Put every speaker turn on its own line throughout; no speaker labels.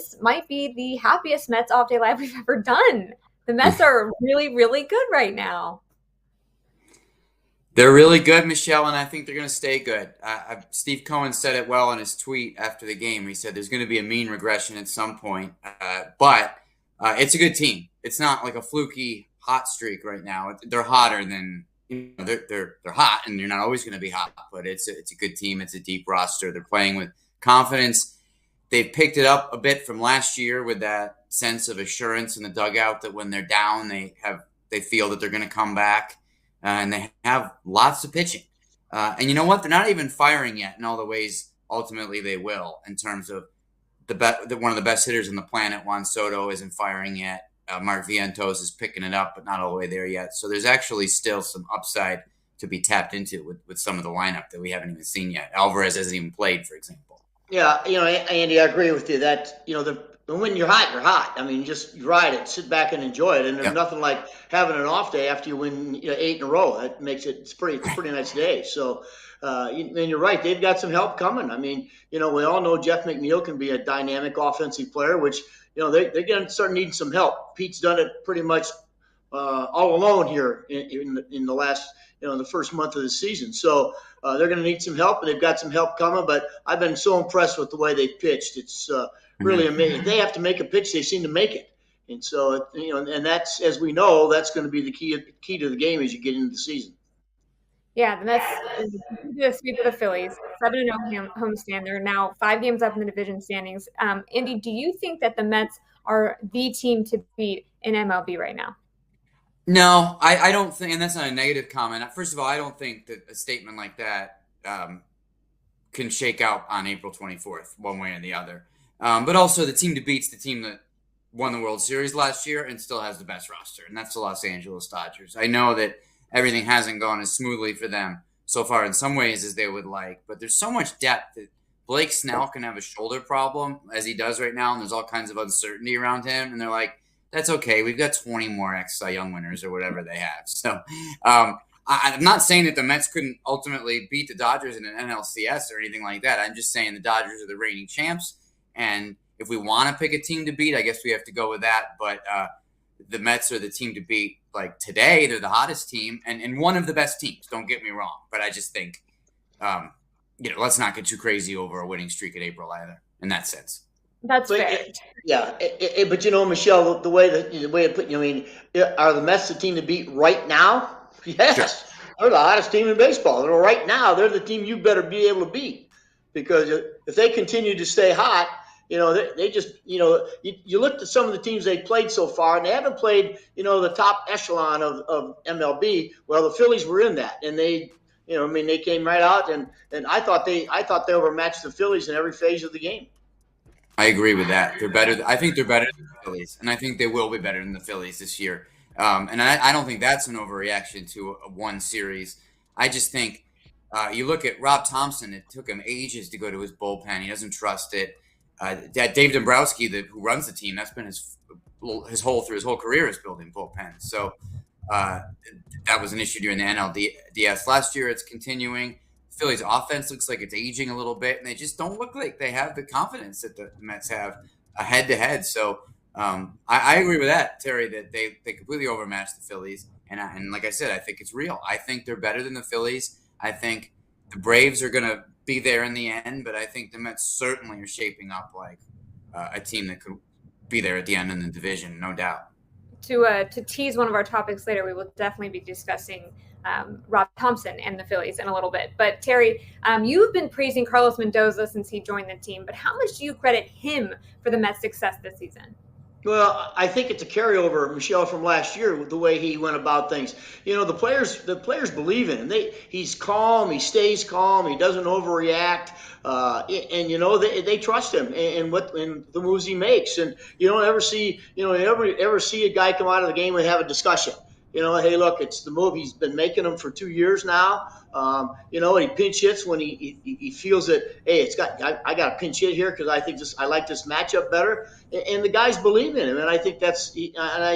this might be the happiest Mets off day live we've ever done. The Mets are really, really good right now.
They're really good, Michelle, and I think they're going to stay good. Steve Cohen said it well in his tweet after the game. He said there's going to be a mean regression at some point, but it's a good team. It's not like a fluky hot streak right now. They're hotter than they're hot, and you're not always going to be hot. But it's a good team. It's a deep roster. They're playing with confidence. They've picked it up a bit from last year with that sense of assurance in the dugout that when they're down, they feel that they're going to come back. And they have lots of pitching. And you know what? They're not even firing yet in all the ways ultimately they will, in terms of one of the best hitters on the planet, Juan Soto, isn't firing yet. Mark Vientos is picking it up, but not all the way there yet. So there's actually still some upside to be tapped into with some of the lineup that we haven't even seen yet. Alvarez hasn't even played, for example.
Yeah, Andy, I agree with you that, when you're hot, you're hot. I mean, just ride it, sit back and enjoy it. And there's nothing like having an off day after you win 8 in a row. That makes it's a pretty nice day. So, and you're right, they've got some help coming. I mean, we all know Jeff McNeil can be a dynamic offensive player, which, they're going to start needing some help. Pete's done it pretty much all alone here in the last, the first month of the season. So they're going to need some help, and they've got some help coming. But I've been so impressed with the way they pitched. It's really amazing. They have to make a pitch, they seem to make it. And so, and that's, as we know, that's going to be the key to the game as you get into the season.
Yeah, the Mets the sweep of the Phillies, 7-0 homestand. They're now 5 games up in the division standings. Andy, do you think that the Mets are the team to beat in MLB right now?
No, I don't think, and that's not a negative comment. First of all, I don't think that a statement like that can shake out on April 24th, one way or the other. But also, the team to beat's the team that won the World Series last year and still has the best roster, and that's the Los Angeles Dodgers. I know that everything hasn't gone as smoothly for them so far in some ways as they would like, but there's so much depth that Blake Snell can have a shoulder problem, as he does right now, and there's all kinds of uncertainty around him, and they're like, that's okay. We've got 20 more Cy Young winners or whatever they have. So I'm not saying that the Mets couldn't ultimately beat the Dodgers in an NLCS or anything like that. I'm just saying the Dodgers are the reigning champs. And if we want to pick a team to beat, I guess we have to go with that. But the Mets are the team to beat. Like today, they're the hottest team and one of the best teams. Don't get me wrong. But I just think, let's not get too crazy over a winning streak in April either, in that sense.
That's fair.
But Michelle, the way it put, are the Mets the team to beat right now? Yes, sure. They're the hottest team in baseball. Right now, they're the team you better be able to beat, because if they continue to stay hot, they just, you looked at some of the teams they played so far, and they haven't played, the top echelon of MLB. Well, the Phillies were in that, and they came right out, and I thought they overmatched the Phillies in every phase of the game.
I agree with that. They're better. I think they're better than the Phillies, and I think they will be better than the Phillies this year. And I don't think that's an overreaction to one series. I just think you look at Rob Thompson. It took him ages to go to his bullpen. He doesn't trust it. Dave Dombrowski, who runs the team, that's been his whole career is building bullpens. So that was an issue during the NLDS last year. It's continuing. Phillies offense looks like it's aging a little bit, and they just don't look like they have the confidence that the Mets have head-to-head. So I agree with that, Terry, that they completely overmatched the Phillies. And like I said, I think it's real. I think they're better than the Phillies. I think the Braves are going to be there in the end, but I think the Mets certainly are shaping up like a team that could be there at the end in the division, no doubt.
To tease one of our topics later, we will definitely be discussing Rob Thompson and the Phillies in a little bit. But Terry, you've been praising Carlos Mendoza since he joined the team, but how much do you credit him for the Mets' success this season?
Well, I think it's a carryover, Michelle, from last year with the way he went about things. The players believe in him. He's calm. He stays calm. He doesn't overreact. And they trust him and the moves he makes. And you don't ever see a guy come out of the game and have a discussion. Hey, look, it's the move. He's been making them for 2 years now. He pinch hits when he feels that, hey, I got a pinch hit here because I like this matchup better. And the guys believe in him, and I think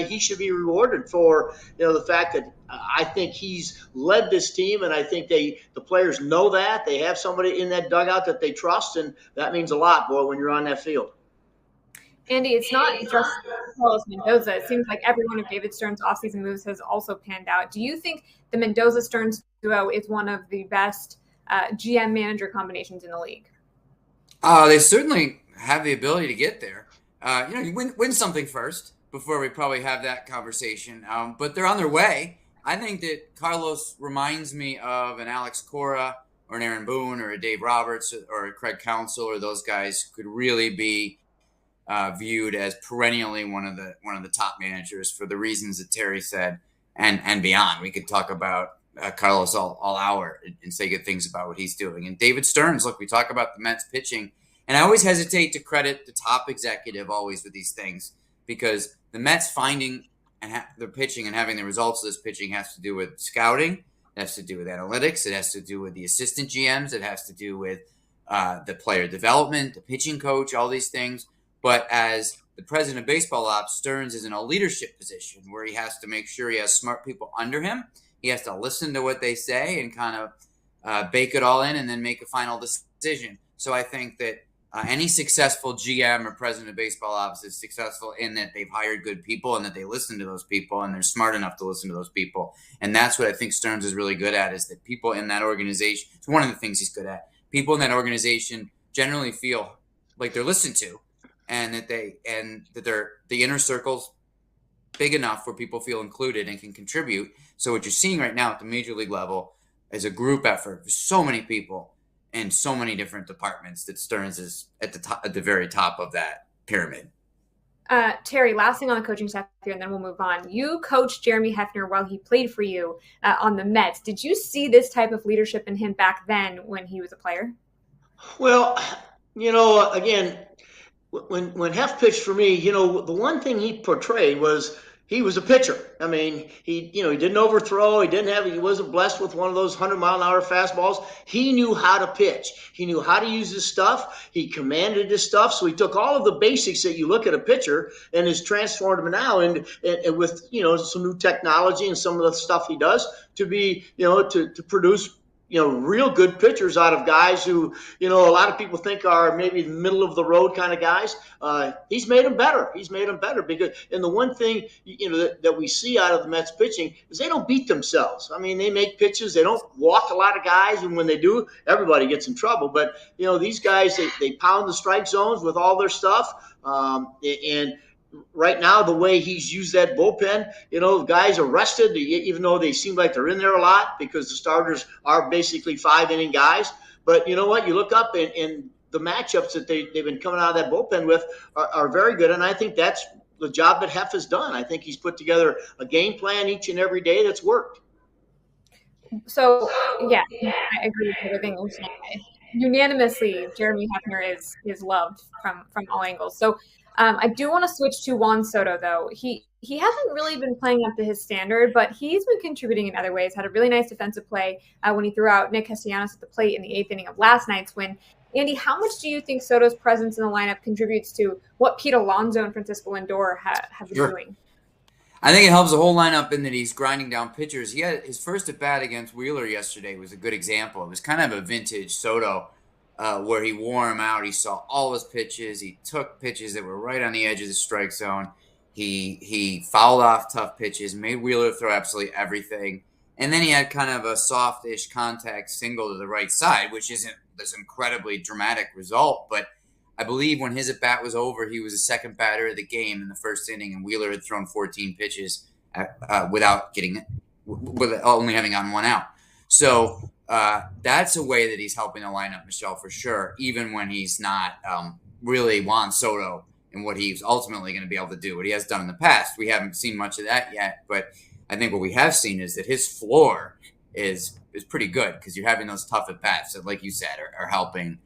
he should be rewarded for the fact that I think he's led this team, and I think the players know that they have somebody in that dugout that they trust, and that means a lot, boy, when you're on that field.
Andy, it's not just Carlos Mendoza. It seems like every one of David Stearns' offseason moves has also panned out. Do you think the Mendoza-Stearns duo is one of the best GM-manager combinations in the league?
They certainly have the ability to get there. You win something first before we probably have that conversation. But they're on their way. I think that Carlos reminds me of an Alex Cora or an Aaron Boone or a Dave Roberts or a Craig Counsell, or those guys could really be viewed as perennially one of the top managers for the reasons that Terry said and beyond. We could talk about Carlos all hour and say good things about what he's doing. And David Stearns, look, we talk about the Mets pitching, and I always hesitate to credit the top executive always with these things, because the Mets finding and their pitching and having the results of this pitching has to do with scouting, it has to do with analytics, it has to do with the assistant GMs, it has to do with the player development, the pitching coach, all these things. But as the president of baseball ops, Stearns is in a leadership position where he has to make sure he has smart people under him. He has to listen to what they say and kind of bake it all in and then make a final decision. So I think that any successful GM or president of baseball ops is successful in that they've hired good people and that they listen to those people and they're smart enough to listen to those people. And that's what I think Stearns is really good at, is that people in that organization, it's one of the things he's good at. People in that organization generally feel like they're listened to, and that they're the inner circle's big enough where people feel included and can contribute. So what you're seeing right now at the major league level is a group effort for so many people in so many different departments that Stearns is at the very top of that pyramid.
Terry, last thing on the coaching staff here, and then we'll move on. You coached Jeremy Hefner while he played for you on the Mets. Did you see this type of leadership in him back then when he was a player?
Well, again, when Hef pitched for me, the one thing he portrayed was he was a pitcher. I mean, he didn't overthrow. He wasn't blessed with one of those 100-mile-an-hour fastballs. He knew how to pitch. He knew how to use his stuff. He commanded his stuff. So he took all of the basics that you look at a pitcher and has transformed them now and with, some new technology and some of the stuff he does to be, to produce real good pitchers out of guys who, a lot of people think are maybe middle of the road kind of guys. He's made them better. Because, and the one thing, that we see out of the Mets pitching is they don't beat themselves. I mean, they make pitches. They don't walk a lot of guys. And when they do, everybody gets in trouble. But, these guys, they pound the strike zones with all their stuff. And right now, the way he's used that bullpen, guys are rested, even though they seem like they're in there a lot because the starters are basically 5-inning guys. But you know what? You look up and the matchups that they've been coming out of that bullpen with are very good. And I think that's the job that Hef has done. I think he's put together a game plan each and every day that's worked.
So, yeah, I agree with everything you're saying. Unanimously, Jeremy Hefner is loved from all angles. So I do want to switch to Juan Soto, though. He hasn't really been playing up to his standard, but he's been contributing in other ways. Had a really nice defensive play when he threw out Nick Castellanos at the plate in the 8th inning of last night's win. Andy, how much do you think Soto's presence in the lineup contributes to what Pete Alonso and Francisco Lindor have been doing?
I think it helps the whole lineup in that he's grinding down pitchers. He had his first at bat against Wheeler yesterday was a good example. It was kind of a vintage Soto. Where he wore him out. He saw all his pitches. He took pitches that were right on the edge of the strike zone. He fouled off tough pitches, made Wheeler throw absolutely everything. And then he had kind of a soft-ish contact single to the right side, which isn't this incredibly dramatic result. But I believe when his at-bat was over, he was the second batter of the game in the first inning, and Wheeler had thrown 14 pitches with only having gotten one out. So that's a way that he's helping the lineup, Michelle, for sure, even when he's not really Juan Soto and what he's ultimately going to be able to do, what he has done in the past. We haven't seen much of that yet, but I think what we have seen is that his floor is pretty good because you're having those tough at-bats that, like you said, are helping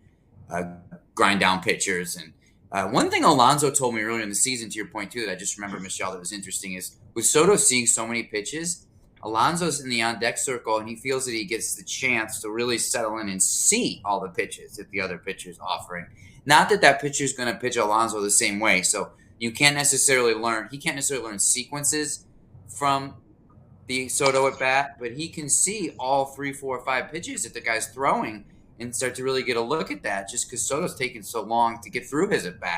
grind down pitchers. And one thing Alonso told me earlier in the season, to your point, too, that I just remembered, Michelle, that was interesting is with Soto seeing so many pitches, Alonso's in the on-deck circle, and he feels that he gets the chance to really settle in and see all the pitches that the other pitcher's offering. Not that pitcher's going to pitch Alonso the same way, so he can't necessarily learn sequences from the Soto at-bat, but he can see all 3, 4, 5 pitches that the guy's throwing and start to really get a look at that just because Soto's taking so long to get through his at-bat.